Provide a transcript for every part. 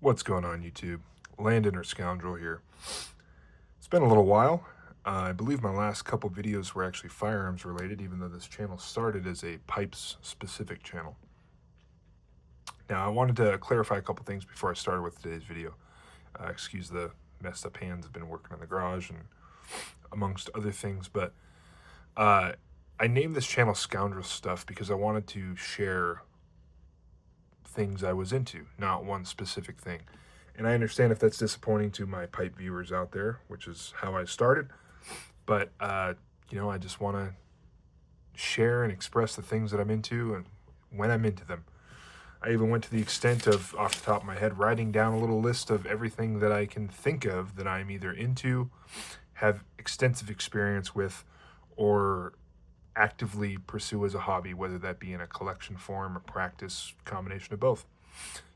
What's going on, YouTube? Landon or Scoundrel here. It's been a little while. I believe my last couple videos were actually firearms related, even though this channel started as a pipes specific channel. Now, I wanted to clarify a couple things before I started with today's video. Excuse the messed up hands. I've been working in the garage and amongst other things, but I named this channel Scoundrel Stuff because I wanted to share things I was into, not one specific thing. And I understand if that's disappointing to my pipe viewers out there, which is how I started. But, you know, I just want to share and express the things that I'm into and when I'm into them. I even went to the extent of, off the top of my head, writing down a little list of everything that I can think of that I'm either into, have extensive experience with, or actively pursue as a hobby, whether that be in a collection form or practice, combination of both.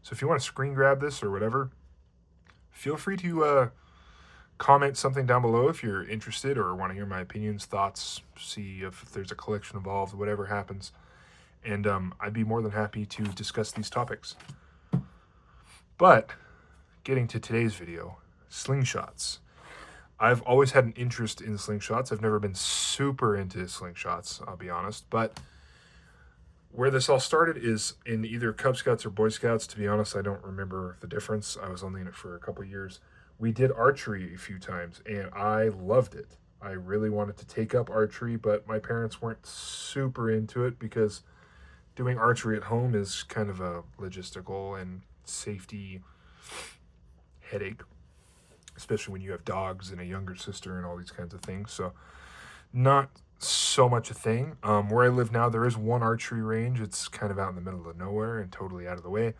So if you want to screen grab this or whatever, feel free to comment something down below if you're interested or want to hear my opinions, thoughts, see if there's a collection involved, whatever happens. And I'd be more than happy to discuss these topics. But getting to today's video, slingshots. I've always had an interest in slingshots. I've never been super into slingshots, I'll be honest. But where this all started is in either Cub Scouts or Boy Scouts. To be honest, I don't remember the difference. I was only in it for a couple of years. We did archery a few times, and I loved it. I really wanted to take up archery, but my parents weren't super into it because doing archery at home is kind of a logistical and safety headache, especially when you have dogs and a younger sister and all these kinds of things. So not so much a thing. Where I live now, there is one archery range. It's kind of out in the middle of nowhere and totally out of the way.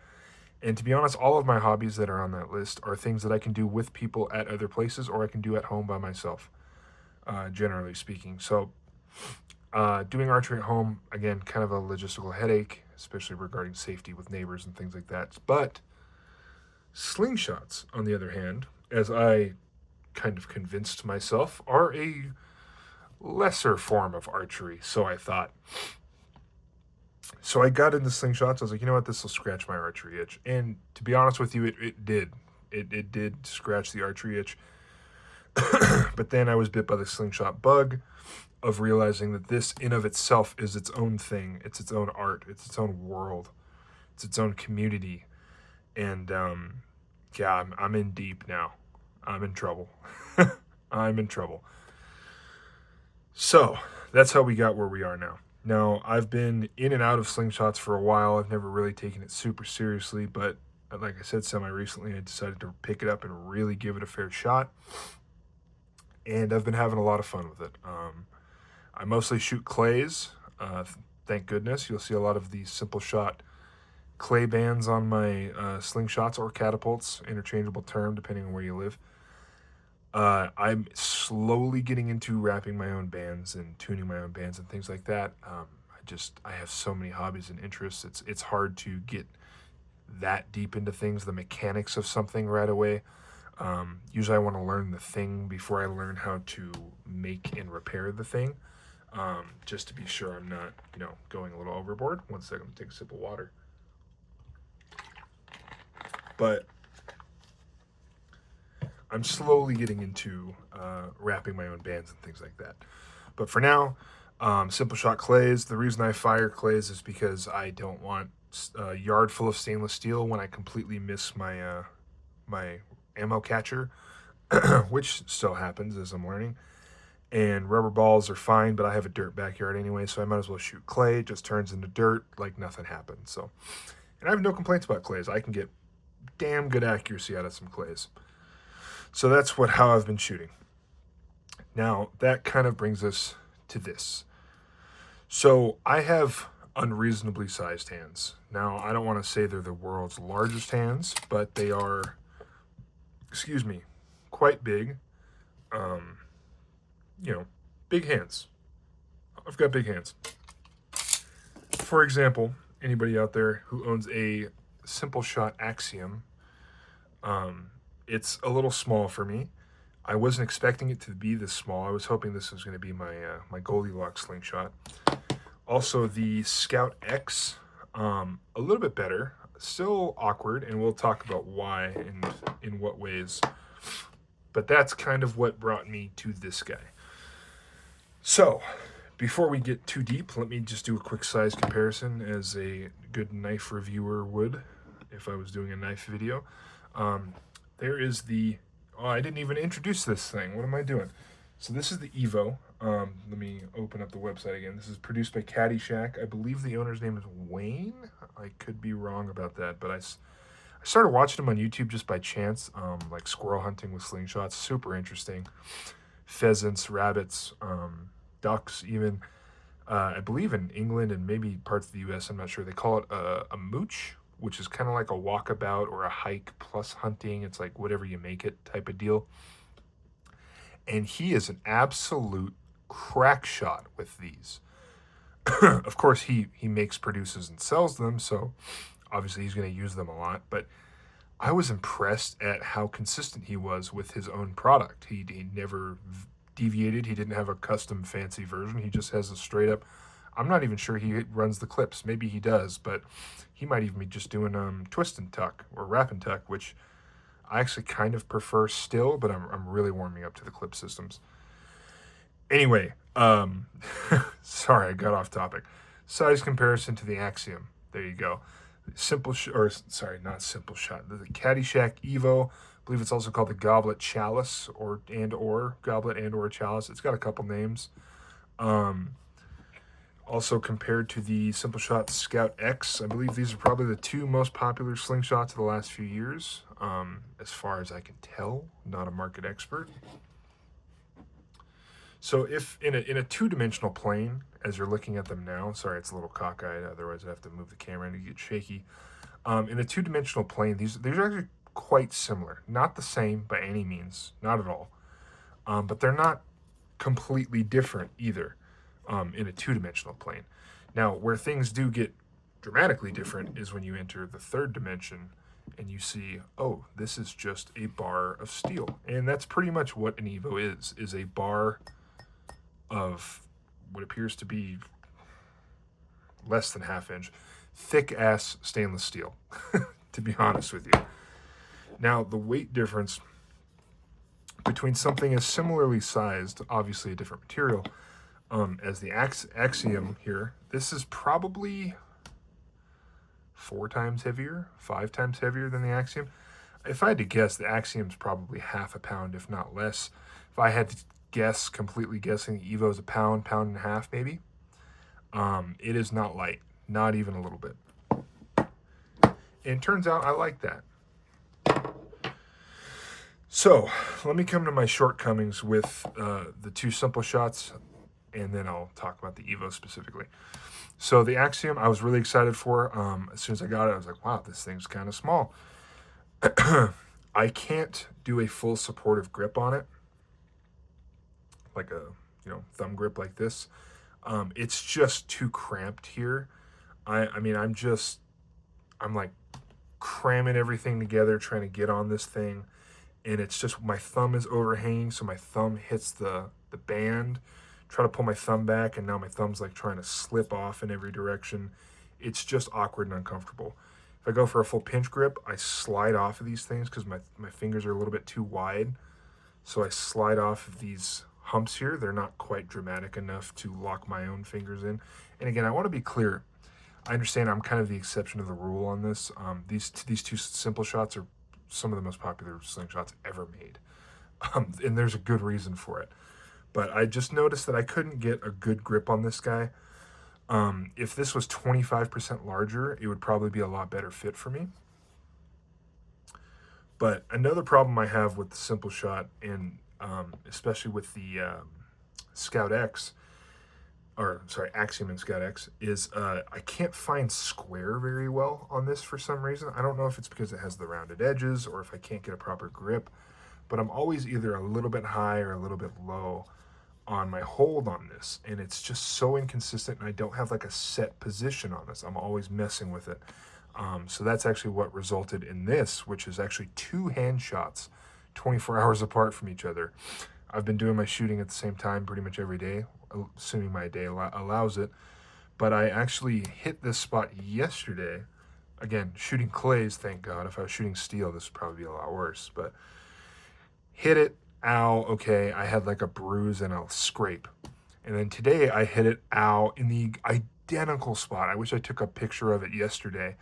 And to be honest, all of my hobbies that are on that list are things that I can do with people at other places or I can do at home by myself, generally speaking. So doing archery at home, again, kind of a logistical headache, especially regarding safety with neighbors and things like that. But slingshots, on the other hand, as I kind of convinced myself, are a lesser form of archery, so I thought. So I got into slingshots. I was like, you know what, this will scratch my archery itch. And to be honest with you, it did. It did scratch the archery itch. But then I was bit by the slingshot bug of realizing that this in of itself is its own thing. It's its own art. It's its own world. It's its own community. And yeah, I'm in deep now. I'm in trouble. I'm in trouble. So that's how we got where we are now. Now, I've been in and out of slingshots for a while. I've never really taken it super seriously, but like I said, semi-recently, I decided to pick it up and really give it a fair shot. And I've been having a lot of fun with it. I mostly shoot clays. Thank goodness. You'll see a lot of these simple shot clay bands on my slingshots or catapults, interchangeable term depending on where you live. I'm slowly getting into wrapping my own bands and tuning my own bands and things like that. I have so many hobbies and interests. It's hard to get that deep into things, the mechanics of something right away. Usually I want to learn the thing before I learn how to make and repair the thing, just to be sure I'm not, going a little overboard. One second, I'm gonna take a sip of water. But I'm slowly getting into wrapping my own bands and things like that. But for now, simple shot clays. The reason I fire clays is because I don't want a yard full of stainless steel when I completely miss my my ammo catcher, which still happens as I'm learning. And rubber balls are fine, but I have a dirt backyard anyway, so I might as well shoot clay. It just turns into dirt like nothing happened. So, and I have no complaints about clays. I can get damn good accuracy out of some clays. So that's how I've been shooting. Now, that kind of brings us to this. So I have unreasonably sized hands. Now, I don't want to say they're the world's largest hands, but they are, quite big. Big hands. I've got big hands. For example, anybody out there who owns a simple shot Axiom, it's a little small for me. I wasn't expecting it to be this small. I was hoping this was going to be my Goldilocks slingshot. Also, the Scout X, a little bit better. still awkward, and we'll talk about why and in what ways. But that's kind of what brought me to this guy. So, before we get too deep, let me just do a quick size comparison as a good knife reviewer would if I was doing a knife video. There is the... Oh, I didn't even introduce this thing. What am I doing? So this is the EVO. Let me open up the website again. This is produced by Catty. I believe the owner's name is Wayne. I could be wrong about that, but I started watching him on YouTube just by chance, like squirrel hunting with slingshots. Super interesting. Pheasants, rabbits, ducks even. I believe in England and maybe parts of the US, I'm not sure, they call it a mooch, which is kind of like a walkabout or a hike plus hunting. It's like whatever you make it type of deal. And he is an absolute crack shot with these. Of course, he makes, produces, and sells them, so obviously he's going to use them a lot. But I was impressed at how consistent he was with his own product. He never deviated. He didn't have a custom fancy version. He just has a straight up... I'm not even sure he runs the clips. Maybe he does, but he might even be just doing twist and tuck or wrap and tuck, which I actually kind of prefer still, but I'm really warming up to the clip systems. Anyway, sorry, I got off topic. Size comparison to the Axiom. There you go. Not Simple Shot. The Catty EVO. I believe it's also called the Goblet Chalice or Goblet and/or Chalice. It's got a couple names. Also compared to the Simple Shot Scout X. I believe these are probably the two most popular slingshots of the last few years, as far as I can tell. Not a market expert. So if in a two-dimensional plane, as you're looking at them now, sorry, it's a little cockeyed, otherwise I'd have to move the camera and get shaky. In a two-dimensional plane, these are actually quite similar. Not the same by any means, not at all. But they're not completely different either in a two-dimensional plane. Now, where things do get dramatically different is when you enter the third dimension and you see, oh, this is just a bar of steel. And that's pretty much what an EVO is a bar of what appears to be less than half-inch, thick-ass stainless steel, to be honest with you. Now, the weight difference between something as similarly sized, obviously a different material, as the Axiom here, this is probably 4 times heavier, 5 times heavier than the Axiom. If I had to guess, the Axiom's probably half a pound, if not less. If I had to guess, completely guessing, the EVO is a pound and a half maybe. It is not light, not even a little bit. And it turns out I like that. So let me come to my shortcomings with the two Simple Shots, and then I'll talk about the EVO specifically. So the Axiom, I was really excited for. As soon as I got it, I was like, wow, this thing's kind of small. I can't do a full supportive grip on it, like a thumb grip like this. It's just too cramped here. I mean, I'm like cramming everything together, trying to get on this thing, and it's just, my thumb is overhanging, so my thumb hits the band. Try to pull my thumb back, and now my thumb's like trying to slip off in every direction. It's just awkward and uncomfortable. If I go for a full pinch grip, I slide off of these things because my fingers are a little bit too wide. So I slide off of these humps here. They're not quite dramatic enough to lock my own fingers in. And again, I want to be clear. I understand I'm kind of the exception of the rule on this. These two Simple Shots are some of the most popular slingshots ever made. And there's a good reason for it. But I just noticed that I couldn't get a good grip on this guy. If this was 25% larger, it would probably be a lot better fit for me. But another problem I have with the Simple Shot, and especially with the Axiom and Scout X, is I can't find square very well on this for some reason. I don't know if it's because it has the rounded edges or if I can't get a proper grip, but I'm always either a little bit high or a little bit low on my hold on this, and it's just so inconsistent, and I don't have like a set position on this. I'm always messing with it. So that's actually what resulted in this, which is actually 2 hand shots 24 hours apart from each other. I've been doing my shooting at the same time pretty much every day, assuming my day allows it. But I actually hit this spot yesterday Again, shooting clays, thank God. If I was shooting steel, this would probably be a lot worse. But hit it, ow, okay, I had like a bruise and a scrape. And then today I hit it, ow, in the identical spot. I wish I took a picture of it yesterday.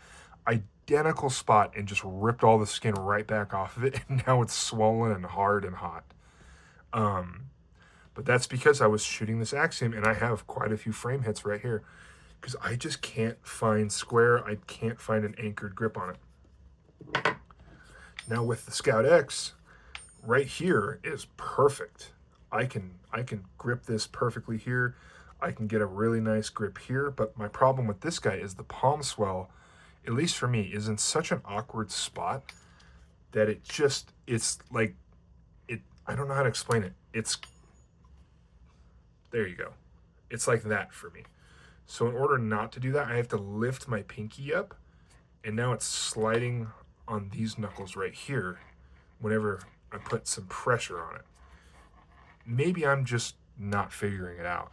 Identical spot, and just ripped all the skin right back off of it. And now it's swollen and hard and hot. But that's because I was shooting this Axiom, and I have quite a few frame hits right here. Because I just can't find square. I can't find an anchored grip on it. Now with the Scout X, right here is perfect. I can grip this perfectly here. I can get a really nice grip here, but my problem with this guy is the palm swell, at least for me, is in such an awkward spot that it's like, I don't know how to explain it. There you go. It's like that for me. So in order not to do that, I have to lift my pinky up, and now it's sliding on these knuckles right here whenever I put some pressure on it. Maybe I'm just not figuring it out,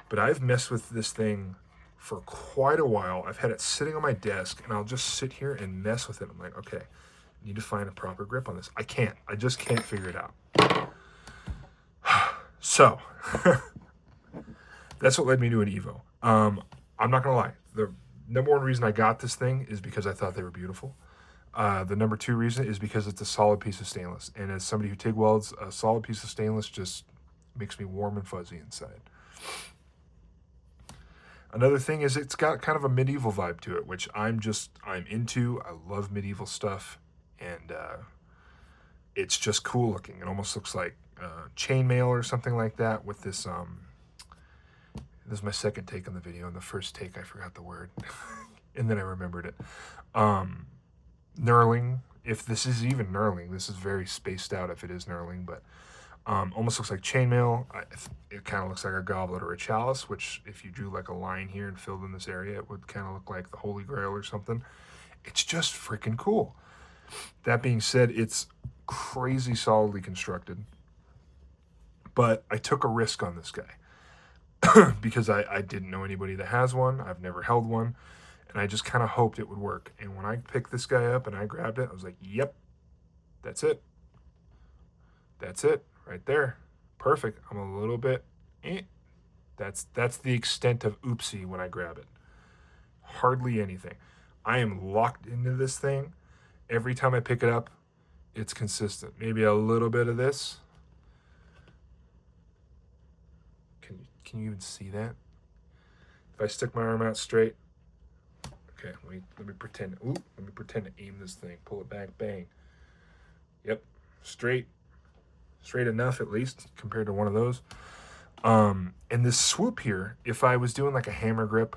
but I've messed with this thing for quite a while. I've had it sitting on my desk, and I'll just sit here and mess with it. I'm like, okay, I need to find a proper grip on this. I just can't figure it out. So that's what led me to an EVO. I'm not gonna lie. The number one reason I got this thing is because I thought they were beautiful. The number two reason is because it's a solid piece of stainless. And as somebody who TIG welds, a solid piece of stainless just makes me warm and fuzzy inside. Another thing is it's got kind of a medieval vibe to it, which I'm into. I love medieval stuff, and it's just cool looking. It almost looks like chainmail or something like that with this. This is my second take on the video. In the first take, I forgot the word, and then I remembered it. Knurling, if this is even knurling, this is very spaced out if it is knurling, but almost looks like chainmail. It kind of looks like a goblet or a chalice, which if you drew like a line here and filled in this area, it would kind of look like the Holy Grail or something. It's just freaking cool. That being said, it's crazy solidly constructed, but I took a risk on this guy because I didn't know anybody that has one. I've never held one. And I just kind of hoped it would work. And when I picked this guy up and I grabbed it, I was like, yep, that's it. That's it right there. Perfect. I'm a little bit, That's the extent of oopsie when I grab it. Hardly anything. I am locked into this thing. Every time I pick it up, it's consistent. Maybe a little bit of this. Can you even see that? If I stick my arm out straight, okay, let me pretend. Let me pretend to aim this thing. Pull it back, bang. Yep, straight enough at least compared to one of those. And this swoop here, if I was doing like a hammer grip,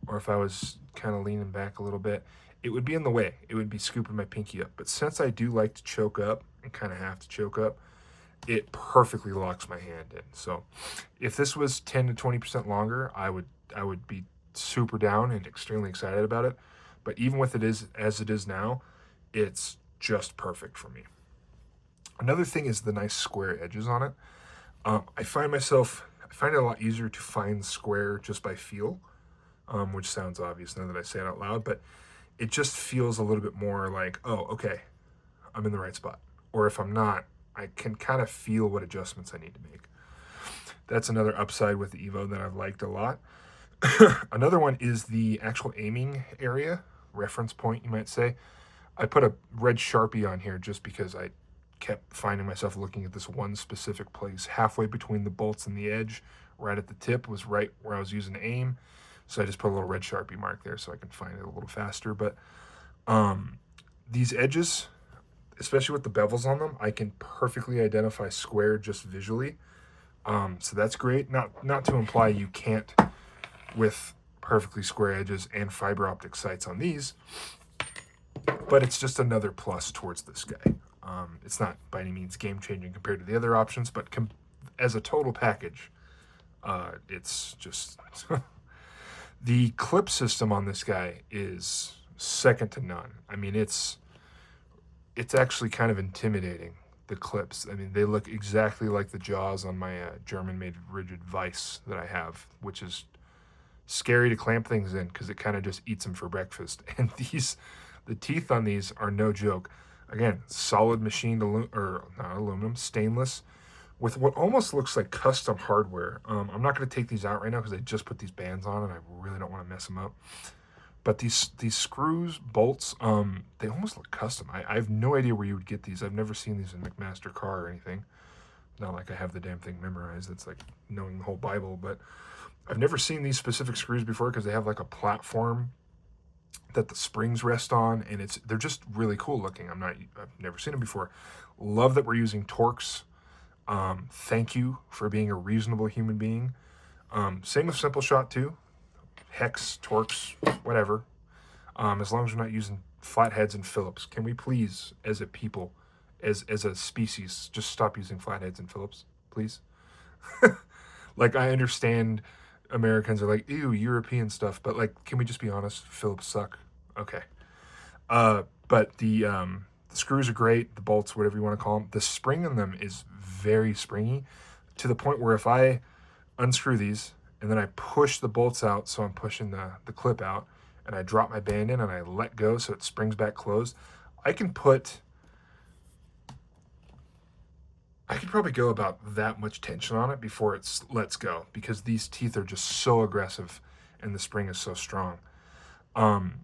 or if I was kind of leaning back a little bit, it would be in the way. It would be scooping my pinky up. But since I do like to choke up and kind of have to choke up, it perfectly locks my hand in. So if this was 10 to 20% longer, I would be super down and extremely excited about it. But even with it as it is now, it's just perfect for me. Another thing is the nice square edges on it. I find it a lot easier to find square just by feel, which sounds obvious now that I say it out loud, but it just feels a little bit more like, oh, okay, I'm in the right spot. Or if I'm not, I can kind of feel what adjustments I need to make. That's another upside with the EVO that I've liked a lot. Another one is the actual aiming area, reference point, you might say. I put a red Sharpie on here just because I kept finding myself looking at this one specific place. Halfway between the bolts and the edge, right at the tip, was right where I was using to aim. So I just put a little red Sharpie mark there so I can find it a little faster. But these edges, especially with the bevels on them, I can perfectly identify square just visually. So that's great. Not to imply you can't with perfectly square edges and fiber optic sights on these, but it's just another plus towards this guy. It's not by any means game-changing compared to the other options, but as a total package, it's just... The clip system on this guy is second to none. I mean, it's actually kind of intimidating, the clips. I mean, they look exactly like the jaws on my German-made rigid vise that I have, which is scary to clamp things in because it kind of just eats them for breakfast. And the teeth on these are no joke. Again, solid machined or not aluminum, stainless, with what almost looks like custom hardware. I'm not going to take these out right now because I just put these bands on and I really don't want to mess them up. But these screws, bolts, they almost look custom. I have no idea where you would get these. I've never seen these in McMaster Car or anything. Not like I have the damn thing memorized. It's like knowing the whole Bible. But I've never seen these specific screws before because they have like a platform that the springs rest on, and they're just really cool looking. I've never seen them before. Love that we're using Torx. Thank you for being a reasonable human being. Same with Slingshot too. Hex, Torx, whatever. As long as we're not using flatheads and Phillips. Can we please, as a people, as a species, just stop using flatheads and Phillips, please? Like, I understand Americans are like, ew, European stuff, but like, can we just be honest? Phillips suck. Okay. But the screws are great, the bolts, whatever you want to call them. The spring on them is very springy to the point where if I unscrew these and then I push the bolts out, so I'm pushing the clip out, and I drop my band in and I let go so it springs back closed, I could probably go about that much tension on it before it lets go, because these teeth are just so aggressive and the spring is so strong. On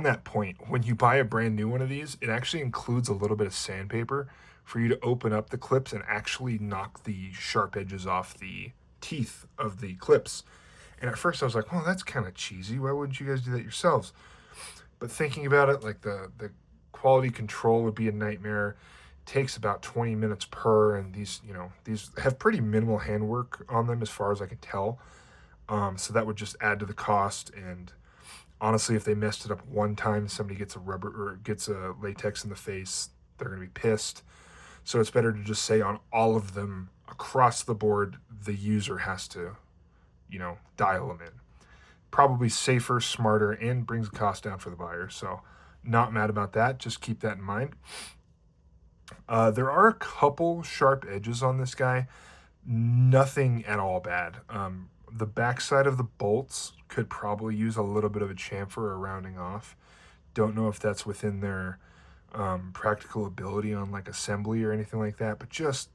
that point, when you buy a brand new one of these, it actually includes a little bit of sandpaper for you to open up the clips and actually knock the sharp edges off the teeth of the clips. And at first I was like, well, that's kind of cheesy. Why wouldn't you guys do that yourselves? But thinking about it, like the quality control would be a nightmare. It takes about 20 minutes per, and these have pretty minimal handwork on them as far as I can tell. So that would just add to the cost. And honestly, if they messed it up one time, somebody gets a latex in the face, they're going to be pissed. So it's better to just say on all of them across the board, the user has to, dial them in. Probably safer, smarter, and brings the cost down for the buyer. So not mad about that. Just keep that in mind. There are a couple sharp edges on this guy. Nothing at all bad. The backside of the bolts could probably use a little bit of a chamfer or rounding off. Don't know if that's within their practical ability on like assembly or anything like that, but just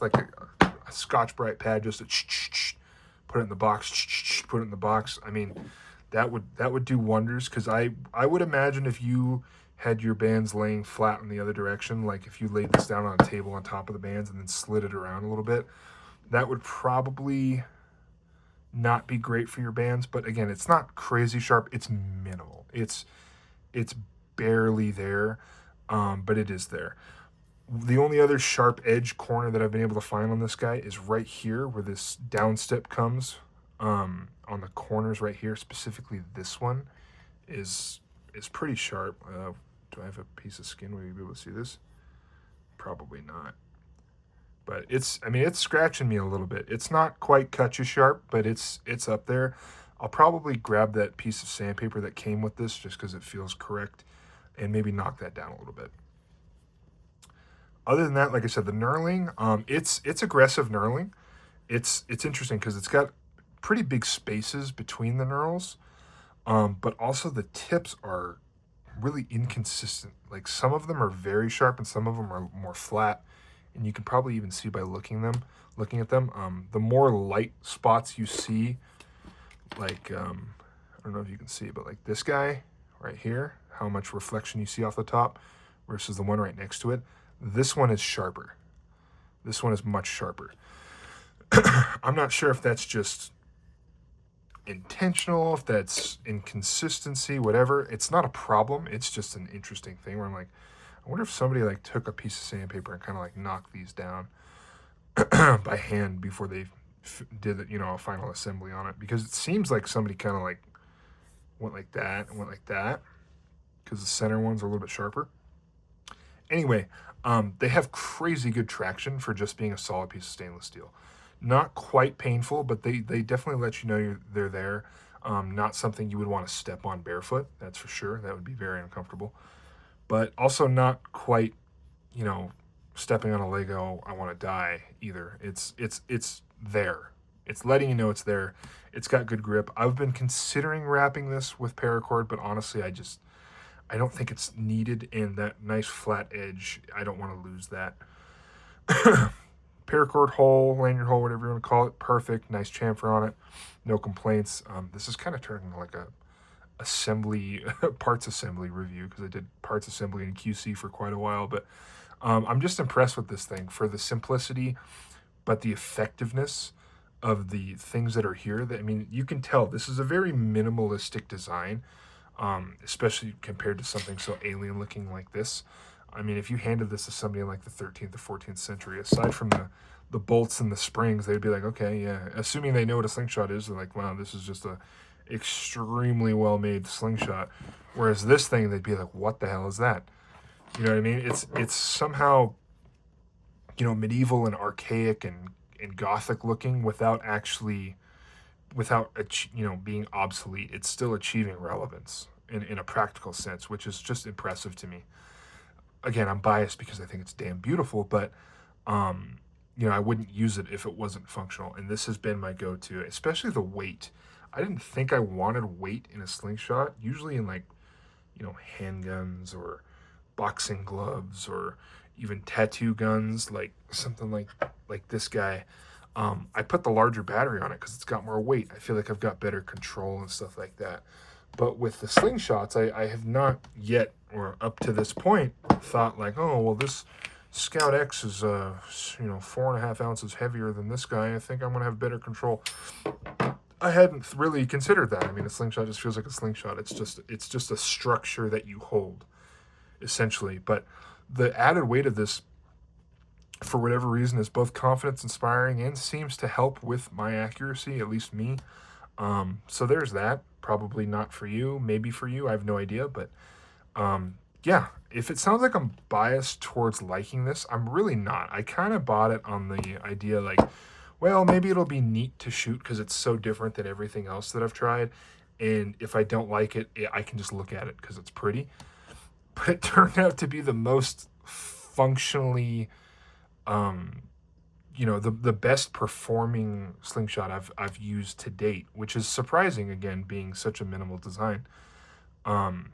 like a Scotch-Brite pad, just put it in the box, put it in the box. I mean, that would do wonders, because I would imagine if you had your bands laying flat in the other direction, like if you laid this down on a table on top of the bands and then slid it around a little bit, that would probably not be great for your bands. But again, it's not crazy sharp. It's minimal. It's barely there, but it is there. The only other sharp edge corner that I've been able to find on this guy is right here where this downstep comes, on the corners right here. Specifically, this one is pretty sharp. Do I have a piece of skin where you'll be able to see this? Probably not. But it's scratching me a little bit. It's not quite cut you sharp, but it's up there. I'll probably grab that piece of sandpaper that came with this just because it feels correct, and maybe knock that down a little bit. Other than that, like I said, the knurling, it's aggressive knurling. It's interesting because it's got pretty big spaces between the knurls, but also the tips are really inconsistent. Like, some of them are very sharp and some of them are more flat, and you can probably even see by looking at them. The more light spots you see, like, I don't know if you can see, but like this guy right here, how much reflection you see off the top versus the one right next to it. This one is sharper. This one is much sharper. I'm not sure if that's just intentional, if that's inconsistency, whatever. It's not a problem. It's just an interesting thing where I'm like, I wonder if somebody like took a piece of sandpaper and kind of like knocked these down by hand before they did a final assembly on it, because it seems like somebody kind of like went like that and went like that, because the center ones are a little bit sharper. Anyway, they have crazy good traction for just being a solid piece of stainless steel. Not quite painful, but they definitely let you know they're there. Not something you would want to step on barefoot, that's for sure. That would be very uncomfortable. But also not quite, stepping on a Lego, I want to die either. It's there. It's letting you know it's there. It's got good grip. I've been considering wrapping this with paracord, but honestly, I don't think it's needed. And that nice flat edge, I don't want to lose that. Paracord hole, lanyard hole, whatever you want to call it, perfect. Nice chamfer on it. No complaints. This is kind of turning into like a assembly, parts assembly review, because I did parts assembly in QC for quite a while. But I'm just impressed with this thing for the simplicity, but the effectiveness of the things that are here. That, I mean, you can tell this is a very minimalistic design, especially compared to something so alien looking like this. I mean, if you handed this to somebody in like the 13th or 14th century, aside from the bolts and the springs, they'd be like, okay, yeah. Assuming they know what a slingshot is, they're like, wow, this is just a extremely well-made slingshot. Whereas this thing, they'd be like, what the hell is that? You know what I mean? It's somehow, you know, medieval and archaic and gothic looking without you know, being obsolete. It's still achieving relevance in a practical sense, which is just impressive to me. Again, I'm biased because I think it's damn beautiful, but you know, I wouldn't use it if it wasn't functional. And this has been my go-to, especially the weight. I didn't think I wanted weight in a slingshot. Usually in, like, you know, handguns or boxing gloves or even tattoo guns, like something like this guy. I put the larger battery on it because it's got more weight. I feel like I've got better control and stuff like that. But with the slingshots, I have not yet, or up to this point, thought like, oh, well, this Scout X is, you know, 4.5 ounces heavier than this guy. I think I'm going to have better control. I hadn't really considered that. I mean, a slingshot just feels like a slingshot. It's just a structure that you hold, essentially. But the added weight of this, for whatever reason, is both confidence inspiring and seems to help with my accuracy, at least me. So there's that. Probably not for you, maybe for you, I have no idea. But yeah, if it sounds like I'm biased towards liking this, I'm really not. I kind of bought it on the idea like, well, maybe it'll be neat to shoot because it's so different than everything else that I've tried. And if I don't like it, I can just look at it because it's pretty. But it turned out to be the most functionally, you know, the best performing slingshot I've used to date, which is surprising, again, being such a minimal design. And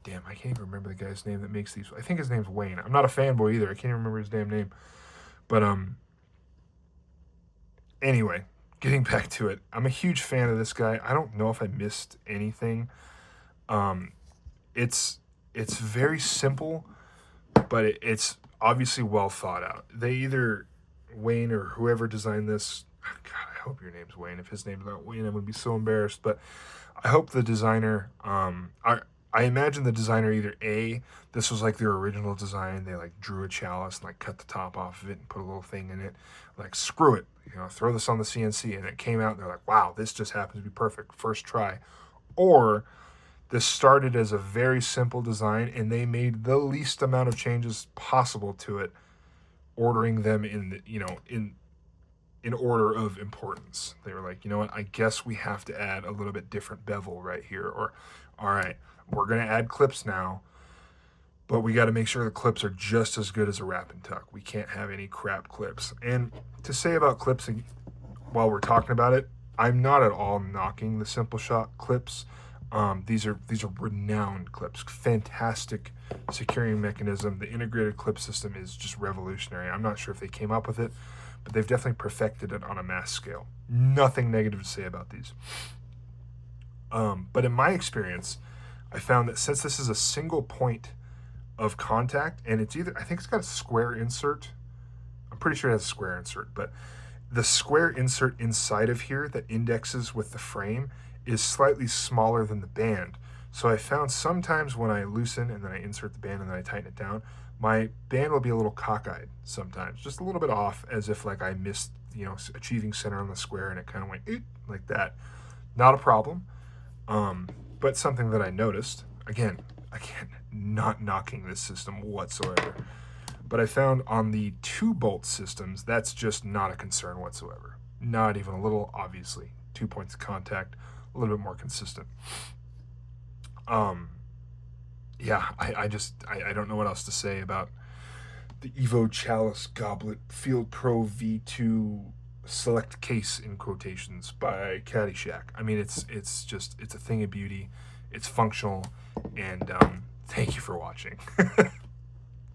damn, I can't even remember the guy's name that makes these. I think his name's Wayne. I'm not a fanboy either. I can't even remember his damn name. But anyway, getting back to it, I'm a huge fan of this guy. I don't know if I missed anything. It's very simple, but it's obviously well thought out. They either, Wayne or whoever designed this, God, I hope your name's Wayne. If his name's not Wayne, I'm gonna be so embarrassed. But I hope the designer, I imagine the designer either A, this was like their original design, they like drew a chalice and like cut the top off of it and put a little thing in it, like screw it, you know, throw this on the CNC, and it came out and they're like, wow, this just happens to be perfect, first try. Or this started as a very simple design and they made the least amount of changes possible to it, ordering them in the, you know, in order of importance. They were like, you know what, I guess we have to add a little bit different bevel right here. Or, all right, we're going to add clips now, but we got to make sure the clips are just as good as a wrap and tuck. We can't have any crap clips. And to say about clips, while we're talking about it, I'm not at all knocking the Simple Shot clips. These are renowned clips, fantastic securing mechanism. The integrated clip system is just revolutionary. I'm not sure if they came up with it, but they've definitely perfected it on a mass scale. Nothing negative to say about these. But in my experience, I found that since this is a single point of contact, and it's either, I think it's got a square insert. I'm pretty sure it has a square insert, but the square insert inside of here that indexes with the frame is slightly smaller than the band. So I found sometimes when I loosen and then I insert the band and then I tighten it down, my band will be a little cockeyed sometimes, just a little bit off, as if like I missed, you know, achieving center on the square and it kind of went like that. Not a problem, but something that I noticed. Again, not knocking this system whatsoever, but I found on the 2-bolt systems, that's just not a concern whatsoever. Not even a little, obviously. 2 points of contact, a little bit more consistent. Yeah, I don't know what else to say about the EVO Chalice Goblet Field Pro V2 select case in quotations by Caddyshack. I mean, it's a thing of beauty. It's functional, and thank you for watching.